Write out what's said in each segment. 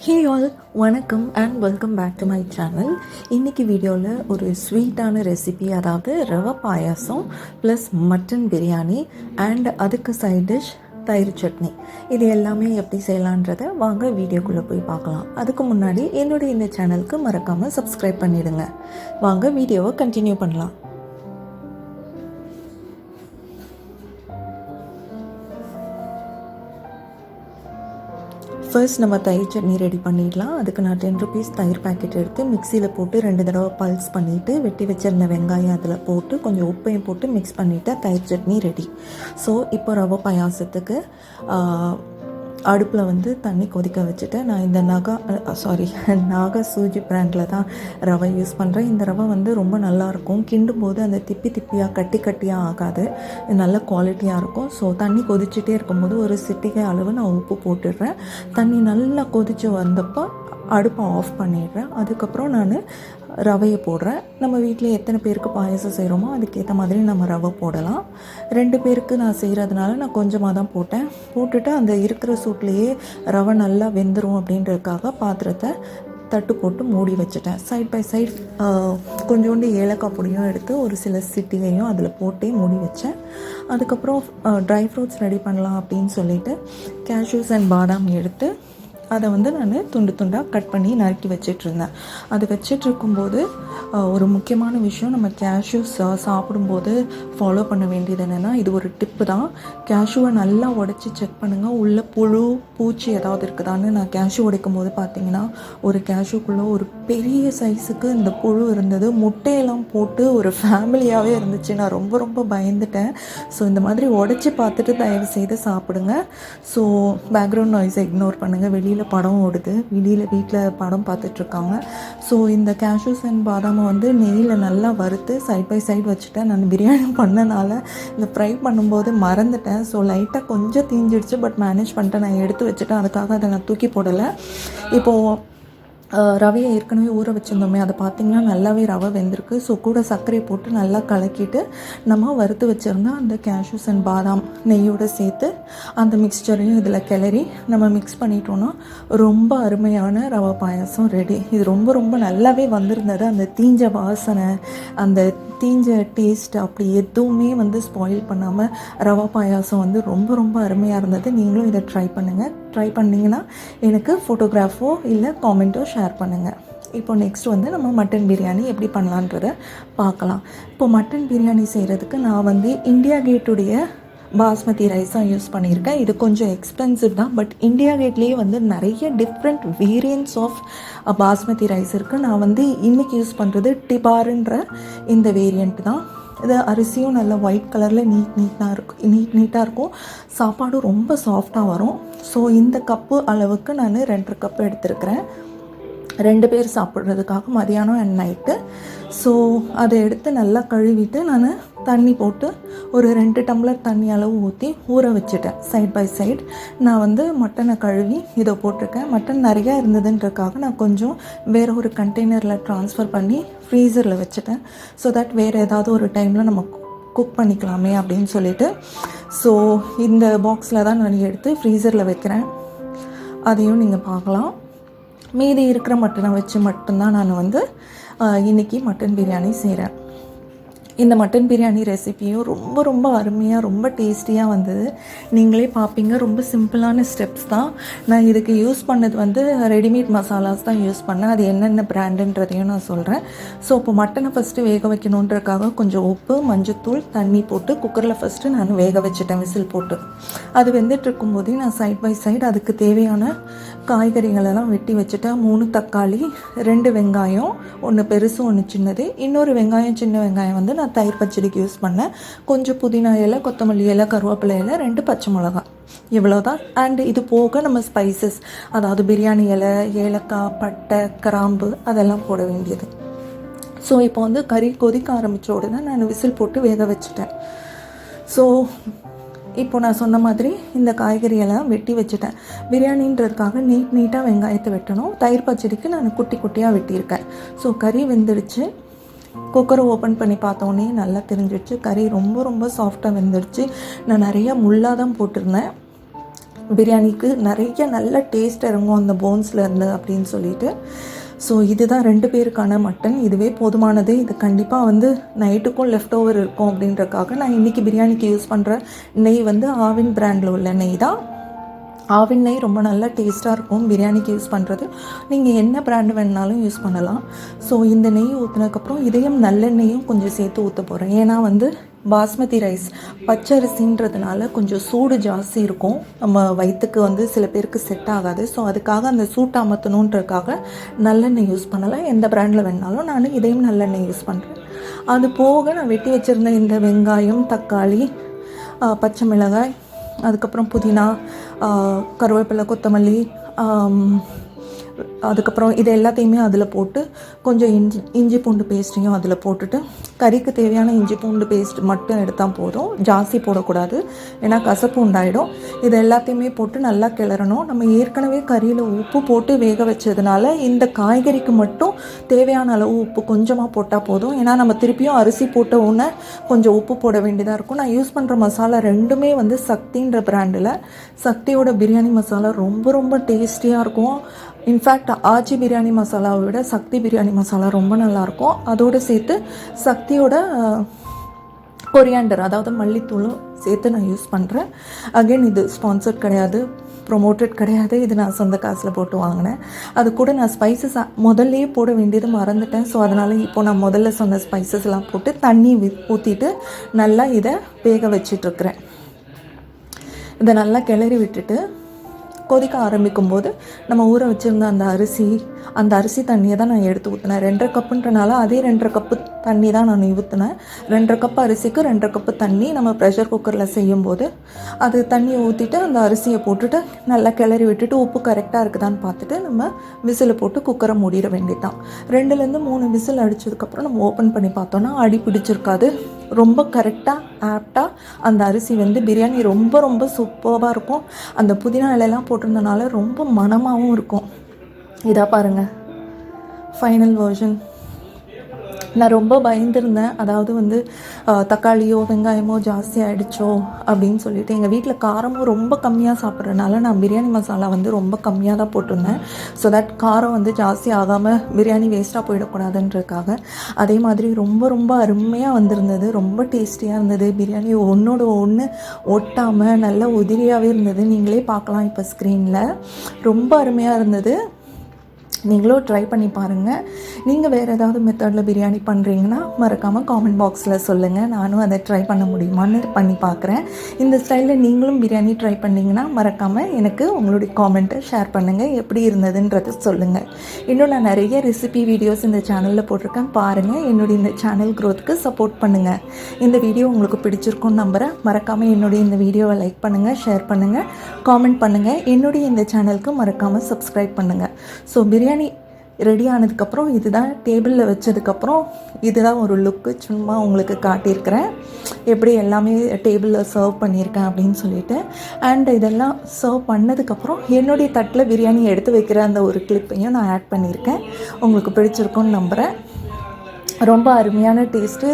ஹே all, வணக்கம் and welcome back to my channel. இன்றைக்கி வீடியோவில் ஒரு ஸ்வீட்டான ரெசிபி, அதாவது rava payasam plus mutton biryani and அதுக்கு சைட் டிஷ் தயிர் சட்னி. இது எல்லாமே எப்படி செய்யலான்றதை வாங்க வீடியோக்குள்ளே போய் பார்க்கலாம். அதுக்கு முன்னாடி என்னுடைய இந்த சேனலுக்கு மறக்காமல் சப்ஸ்கிரைப் பண்ணிவிடுங்க. வாங்க வீடியோவை கண்டினியூ பண்ணலாம். ஃபர்ஸ்ட் நம்ம தயிர் சட்னி ரெடி பண்ணிடலாம். அதுக்கு நான் 10 rupees தயிர் பேக்கெட் எடுத்து மிக்சியில் போட்டு 2 தடவை பல்ஸ் பண்ணிவிட்டு வெட்டி வச்சிருந்த வெங்காயம் அதில் போட்டு கொஞ்சம் உப்பையும் போட்டு மிக்ஸ் பண்ணிவிட்டு தயிர் சட்னி ரெடி. ஸோ இப்போ ரவை பாயாசத்துக்கு அடுப்பில் தண்ணி கொதிக்க வச்சுட்டு நான் இந்த நாகா சூஜி பிராண்டில் தான் ரவை யூஸ் பண்ணுறேன். இந்த ரவை ரொம்ப நல்லாயிருக்கும். கிண்டும் போது அந்த திப்பியாக கட்டியாக ஆகாது, நல்ல குவாலிட்டியாக இருக்கும். ஸோ தண்ணி கொதிச்சுட்டே இருக்கும்போது ஒரு சிட்டிகை அளவு நான் உப்பு போட்டுடுறேன். தண்ணி நல்லா கொதித்து வந்தப்போ அடுப்பை ஆஃப் பண்ணிடுறேன். அதுக்கப்புறம் நான் ரவையை போடுறேன். நம்ம வீட்டில் எத்தனை பேருக்கு பாயசம் செய்கிறோமோ அதுக்கேற்ற மாதிரி நம்ம ரவை போடலாம். 2 பேருக்கு நான் செய்கிறதுனால நான் கொஞ்சமாக தான் போட்டுட்டு அந்த இருக்கிற சூட்லேயே ரவை நல்லா வெந்துடும் அப்படின்றதுக்காக பாத்திரத்தை தட்டு போட்டு மூடி வச்சுட்டேன். சைட் பை சைட் கொஞ்சோண்டு ஏலக்காய் பொடியும் எடுத்து ஒரு சில சிட்டிகையும் அதில் போட்டே மூடி வச்சேன். அதுக்கப்புறம் ட்ரை ஃப்ரூட்ஸ் ரெடி பண்ணலாம் அப்படின்னு சொல்லிவிட்டு கேஷ்யூஸ் அண்ட் பாதாம் எடுத்து அதை நான் துண்டாக கட் பண்ணி நறுக்கி வச்சிட்ருந்தேன். அது வச்சிட்ருக்கும்போது ஒரு முக்கியமான விஷயம், நம்ம கேஷ்யூஸ் சாப்பிடும்போது ஃபாலோ பண்ண வேண்டியது என்னென்னா, இது ஒரு டிப்பு தான். கேஷ்யூவை நல்லா உடச்சி செக் பண்ணுங்கள், உள்ள புழு பூச்சி ஏதாவது இருக்குதான்னு. நான் கேஷ்யூ உடைக்கும் போது பார்த்தீங்கன்னா ஒரு கேஷ்யூக்குள்ளே ஒரு பெரிய சைஸுக்கு இந்த புழு இருந்தது. முட்டையெல்லாம் போட்டு ஒரு ஃபேமிலியாகவே இருந்துச்சு. நான் ரொம்ப பயந்துட்டேன். ஸோ இந்த மாதிரி உடச்சி பார்த்துட்டு தயவு செய்து சாப்பிடுங்க. ஸோ பேக்ரவுண்ட் நாய்ஸை இக்னோர் பண்ணுங்கள். வெளியில் படம் ஓடுது, வீட்டில் படம் பார்த்துட்ருக்காங்க. ஸோ இந்த கேஷ்யூஸ் அண்ட் பாதாமை நெய்யில் நல்லா வறுத்து சைட் பை சைட் வச்சுட்டேன். நான் பிரியாணி பண்ணனால இந்த ஃப்ரை பண்ணும்போது மறந்துட்டேன். ஸோ லைட்டாக கொஞ்சம் தீஞ்சிடுச்சு, பட் மேனேஜ் பண்ணிட்டேன். நான் எடுத்து வச்சுட்டேன். அதுக்காக அதை நான் தூக்கி போடலை. இப்போது ரவையை ஏற்கனவே ஊற வச்சுருந்தோமே, அதை பார்த்திங்கன்னா நல்லாவே ரவை வெந்திருக்கு. ஸோ கூட சர்க்கரை போட்டு நல்லா கலக்கிட்டு நம்ம வறுத்து வச்சுருந்தோம் அந்த கேஷ்யூஸ் அண்ட் பாதாம் நெய்யோடு சேர்த்து அந்த மிக்ஸ்சரையும் இதில் கிளறி நம்ம மிக்ஸ் பண்ணிட்டோன்னா ரொம்ப அருமையான ரவை பாயாசம் ரெடி. இது ரொம்ப நல்லாவே வந்திருந்தது. அந்த தீஞ்ச வாசனை, அந்த தீஞ்ச டேஸ்ட் அப்படி எதுவுமே ஸ்பாயில் பண்ணாமல் ரவா பாயாசம் ரொம்ப அருமையாக இருந்தது. நீங்களும் இதை ட்ரை பண்ணுங்கள். ட்ரை பண்ணிங்கன்னா எனக்கு ஃபோட்டோகிராஃபோ இல்லை காமெண்ட்டோ ஷேர் பண்ணுங்கள். இப்போ நெக்ஸ்ட் நம்ம மட்டன் பிரியாணி எப்படி பண்ணலான்றதை பார்க்கலாம். இப்போ மட்டன் பிரியாணி செய்கிறதுக்கு நான் இந்தியா கேட்டுடைய பாஸ்மதி ரைஸ் தான் யூஸ் பண்ணியிருக்கேன். இது கொஞ்சம் எக்ஸ்பென்சிவ் தான், பட் இந்தியா கேட்லேயே நிறைய different variants of basmati rice இருக்குது. நான் இன்றைக்கி யூஸ் பண்ணுறது டிபாருன்ற இந்த வேரியண்ட் தான். இது அரிசியும் நல்ல ஒயிட் கலரில் நீட்டாக இருக்கும். சாப்பாடும் ரொம்ப சாஃப்டாக வரும். ஸோ இந்த கப்பு அளவுக்கு நான் 2.5 கப்பு எடுத்துருக்கிறேன். 2 பேர் சாப்பிட்றதுக்காக மதியானம் அண்ட் நைட்டு. ஸோ அதை எடுத்து நல்லா கழுவிட்டு நான் தண்ணி போட்டு ஒரு 2 டம்ளர் தண்ணி அளவு ஊற்றி ஊற வச்சுட்டேன். சைட் பை சைட் நான் மட்டனை கழுவி இதை போட்டிருக்கேன். மட்டன் நிறையா இருந்ததுன்றக்காக நான் கொஞ்சம் வேறு ஒரு கண்டெய்னரில் ட்ரான்ஸ்ஃபர் பண்ணி ஃப்ரீசரில் வச்சுட்டேன். ஸோ தட் வேறு ஏதாவது ஒரு டைமில் நம்ம குக் பண்ணிக்கலாமே அப்படின்னு சொல்லிட்டு. ஸோ இந்த பாக்ஸில் தான் நான் எடுத்து ஃப்ரீசரில் வைக்கிறேன். அதையும் நீங்கள் பார்க்கலாம். மீதி இருக்கிற மட்டனை வச்சு மட்டும்தான் நான் இன்றைக்கி மட்டன் பிரியாணி செய்கிறேன். இந்த மட்டன் பிரியாணி ரெசிப்பியும் ரொம்ப அருமையாக ரொம்ப டேஸ்டியாக வந்தது. நீங்களே பார்ப்பீங்க. ரொம்ப சிம்பிளான ஸ்டெப்ஸ் தான். நான் இதுக்கு யூஸ் பண்ணது ரெடிமேட் மசாலாஸ் தான் யூஸ் பண்ணேன். அது என்னென்ன பிராண்டுன்றதையும் நான் சொல்கிறேன். ஸோ இப்போ மட்டனை ஃபஸ்ட்டு வேக வைக்கணுன்றதுக்காக கொஞ்சம் உப்பு, மஞ்சத்தூள், தண்ணி போட்டு குக்கரில் ஃபஸ்ட்டு நான் வேக வச்சுட்டேன் விசில் போட்டு. அது வெந்துட்டு இருக்கும்போதே நான் சைட் பை சைடு அதுக்கு தேவையான காய்கறிகளெல்லாம் வெட்டி வச்சுட்டேன். 3 தக்காளி, 2 வெங்காயம், 1 பெருசு 1 சின்னது, இன்னொரு வெங்காயம் சின்ன வெங்காயம் நான் தயிர் பச்சடிக்கு யூஸ் பண்ணேன். கொஞ்சம் புதினா இலை, கொத்தமல்லி இலை, கருவேப்பிலை இலை, 2 பச்சை மிளகாய், இவ்வளோதான். அண்ட் இது போக நம்ம ஸ்பைசஸ், அதாவது பிரியாணி இலை, ஏலக்காய், பட்டை, கிராம்பு அதெல்லாம் போட வேண்டியது. ஸோ இப்போ கறி கொதிக்க ஆரம்பித்த உடனே நான் விசில் போட்டு வேக வச்சுட்டேன். ஸோ இப்போ நான் சொன்ன மாதிரி இந்த காய்கறியெல்லாம் வெட்டி வச்சுட்டேன். பிரியாணின்றதுக்காக நீட்டாக வெங்காயத்தை வெட்டணும். தயிர் பச்சடிக்கு நான் குட்டியாக வெட்டியிருக்கேன். ஸோ கறி வெந்துடுச்சு. குக்கரை ஓப்பன் பண்ணி பார்த்தோன்னே நல்லா தெரிஞ்சிடுச்சு. கறி ரொம்ப சாஃப்டாக வெந்துடுச்சு. நான் நிறையா முள்ளாக தான் போட்டிருந்தேன். பிரியாணிக்கு நிறைய நல்ல டேஸ்ட் இறங்கும் அந்த போன்ஸ்லேருந்து அப்படின்னு சொல்லிட்டு. ஸோ இதுதான் 2 பேருக்கான மட்டன். இதுவே போதுமானது. இது கண்டிப்பாக வந்து நைட்டுக்கும் லெஃப்ட் ஓவர் இருக்கும் அப்படின்றக்காக நான் இன்றைக்கி பிரியாணிக்கு யூஸ் பண்ணுற நெய் வந்து ஆவின் பிராண்டில் உள்ள நெய் தான். ஆவின் நெய் ரொம்ப நல்லா டேஸ்ட்டாக இருக்கும் பிரியாணிக்கு யூஸ் பண்ணுறது. நீங்கள் என்ன பிராண்டு வேணுனாலும் யூஸ் பண்ணலாம். ஸோ இந்த நெய் ஊற்றினதுக்கப்புறம் இதையும் நல்லெண்ணெயும் கொஞ்சம் சேர்த்து ஊற்ற போகிறேன். ஏன்னா வந்து பாஸ்மதி ரைஸ் பச்சரிசின்றதுனால கொஞ்சம் சூடு ஜாஸ்தி இருக்கும். நம்ம வயிற்றுக்கு வந்து சில பேருக்கு செட் ஆகாது. ஸோ அதுக்காக அந்த சூட்டை அமர்த்தணுன்றதுக்காக நல்லெண்ணெய் யூஸ் பண்ணலாம். எந்த பிராண்டில் வேணுனாலும் நான் இதையும் நல்லெண்ணெய் யூஸ் பண்ணுறேன். அது போக நான் வெட்டி வச்சுருந்த இந்த வெங்காயம், தக்காளி, பச்சை மிளகாய், அதுக்கப்புறம் புதினா, கருவேப்பிலை, கொத்தமல்லி, அதுக்கப்புறம் இது எல்லாத்தையுமே அதில் போட்டு கொஞ்சம் இஞ்சி பூண்டு பேஸ்ட்டையும் அதில் போட்டுட்டு கறிக்கு தேவையான இஞ்சி பூண்டு பேஸ்ட் மட்டும் எடுத்தால் போதும். ஜாஸ்தி போடக்கூடாது, ஏன்னா கசப்பு உண்டாயிடும். இது எல்லாத்தையுமே போட்டு நல்லா கிளறணும். நம்ம ஏற்கனவே கறியில் உப்பு போட்டு வேக வச்சதுனால இந்த காய்கறிக்கு மட்டும் தேவையான அளவு உப்பு கொஞ்சமாக போட்டால் போதும். ஏன்னா நம்ம திருப்பியும் அரிசி போட்ட உடனே கொஞ்சம் உப்பு போட வேண்டியதாக இருக்கும். நான் யூஸ் பண்ணுற மசாலா ரெண்டுமே வந்து சக்தின்ற பிராண்டில். சக்தியோட பிரியாணி மசாலா ரொம்ப ரொம்ப டேஸ்டியாக இருக்கும். இன்ஃபேக்ட் ஆச்சி பிரியாணி மசாலாவை விட சக்தி பிரியாணி மசாலா ரொம்ப நல்லாயிருக்கும். அதோடு சேர்த்து சக்தியோட கொரியாண்டர், அதாவது மல்லித்தூளும் சேர்த்து நான் யூஸ் பண்ணுறேன். அகெயின் இது ஸ்பான்சர்ட் கிடையாது, ப்ரொமோட்டட் கிடையாது. இது நான் சொந்த காசில் போட்டு வாங்கினேன். அது கூட நான் ஸ்பைசஸ் முதல்லையே போட வேண்டியது மறந்துட்டேன். ஸோ அதனால் இப்போ நான் முதல்ல சொன்ன ஸ்பைசஸ்லாம் போட்டு தண்ணி ஊற்றிட்டு நல்லா இதை வேக வச்சிட்ருக்கிறேன். இதை நல்லா கிளறி விட்டுட்டு கொதிக்க ஆரம்பிக்கும் போது நம்ம ஊற வச்சுருந்த அந்த அரிசி தண்ணியை தான் நான் எடுத்து ஊற்றினேன். 2.5 கப்புன்றனால அதே 2.5 கப்பு தண்ணி தான் நான் ஊற்றினேன். 2.5 கப்பு அரிசிக்கு 2.5 கப்பு தண்ணி. நம்ம ப்ரெஷர் குக்கரில் செய்யும்போது அது தண்ணியை ஊற்றிட்டு அந்த அரிசியை போட்டுட்டு நல்லா கிளறி விட்டுட்டு உப்பு கரெக்டாக இருக்குதான்னு பார்த்துட்டு நம்ம விசில் போட்டு குக்கரை மூடிட வேண்டியதான். 2லேருந்து 3 விசில் அடித்ததுக்கப்புறம் நம்ம ஓப்பன் பண்ணி பார்த்தோன்னா அடி பிடிச்சிருக்காது. ரொம்ப கரெக்டாக ஆப்டாக அந்த அரிசி வந்து பிரியாணி ரொம்ப ரொம்ப சூப்பராக இருக்கும். அந்த புதினா இலையெல்லாம் போட்டிருந்தனால ரொம்ப மணமாகவும் இருக்கும். இதாக பாருங்கள் ஃபைனல் வெர்ஷன். நான் ரொம்ப பயந்துருந்தேன், அதாவது வந்து தக்காளியோ வெங்காயமோ ஜாஸ்தி ஆகிடுச்சோ அப்படின்னு சொல்லிட்டு. எங்கள் வீட்டில் காரமும் ரொம்ப கம்மியாக சாப்பிட்றதுனால நான் பிரியாணி மசாலா வந்து ரொம்ப கம்மியாக தான் போட்டிருந்தேன். ஸோ தட் காரம் வந்து ஜாஸ்தி ஆகாமல் பிரியாணி வேஸ்ட்டாக போயிடக்கூடாதுன்றதுக்காக. அதே மாதிரி ரொம்ப ரொம்ப அருமையாக வந்திருந்தது. ரொம்ப டேஸ்டியாக இருந்தது. பிரியாணி ஒன்றோட ஒன்று ஒட்டாமல் நல்லா உதிரியாகவே இருந்தது. நீங்களே பார்க்கலாம் இப்போ ஸ்க்ரீனில். ரொம்ப அருமையாக இருந்தது. நீங்களும் ட்ரை பண்ணி பாருங்கள். நீங்கள் வேறு ஏதாவது மெத்தடில் பிரியாணி பண்ணுறீங்கன்னா மறக்காமல் காமெண்ட் பாக்ஸில் சொல்லுங்கள். நானும் அதை ட்ரை பண்ண முடியுமான்னு பண்ணி பார்க்குறேன். இந்த ஸ்டைலில் நீங்களும் பிரியாணி ட்ரை பண்ணிங்கன்னா மறக்காமல் எனக்கு உங்களுடைய காமெண்ட்டை ஷேர் பண்ணுங்கள். எப்படி இருந்ததுன்றது சொல்லுங்கள். இன்னும் நான் நிறைய ரெசிபி வீடியோஸ் இந்த சேனலில் போட்டிருக்கேன், பாருங்கள். என்னுடைய இந்த சேனல் க்ரோத்துக்கு சப்போர்ட் பண்ணுங்கள். இந்த வீடியோ உங்களுக்கு பிடிச்சிருக்குன்னு நம்புகிறேன். மறக்காமல் என்னுடைய இந்த வீடியோவை லைக் பண்ணுங்கள், ஷேர் பண்ணுங்கள், காமெண்ட் பண்ணுங்கள். என்னுடைய இந்த சேனலுக்கு மறக்காமல் சப்ஸ்கிரைப் பண்ணுங்கள். ஸோ பிரியாணி ரெடி ஆனதுக்கப்புறம் இதுதான் டேபிளில் வச்சதுக்கப்புறம் இதுதான் ஒரு லுக்கு சும்மா உங்களுக்கு காட்டியிருக்கிறேன். எப்படி எல்லாமே டேபிளில் சர்வ் பண்ணியிருக்கேன் அப்படின்னு சொல்லிட்டு. அண்ட் இதெல்லாம் சர்வ் பண்ணதுக்கப்புறம் என்னுடைய தட்டில் பிரியாணி எடுத்து வைக்கிற அந்த ஒரு கிளிப்பையும் நான் ஆட் பண்ணியிருக்கேன். உங்களுக்கு பிடிச்சிருக்குன்னு நம்புகிறேன். ரொம்ப அருமையான டேஸ்ட்டு.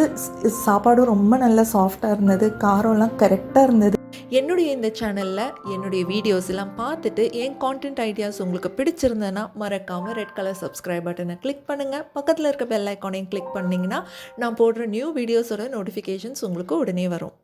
சாப்பாடும் ரொம்ப நல்லா சாஃப்டாக இருந்தது. காரம்லாம் கரெக்டாக இருந்தது. என்னுடைய இந்த சேனலில் என்னுடைய வீடியோஸ் எல்லாம் பார்த்துட்டு என் கான்டென்ட் ஐடியாஸ் உங்களுக்கு பிடிச்சிருந்தேன்னா மறக்காமல் ரெட் கலர் சப்ஸ்கிரைப் பட்டனை கிளிக் பண்ணுங்கள். பக்கத்தில் இருக்க பெல் ஐக்கானையும் கிளிக் பண்ணிங்கன்னா நான் போடுற நியூ வீடியோஸோட நோட்டிஃபிகேஷன்ஸ் உங்களுக்கு உடனே வரும்.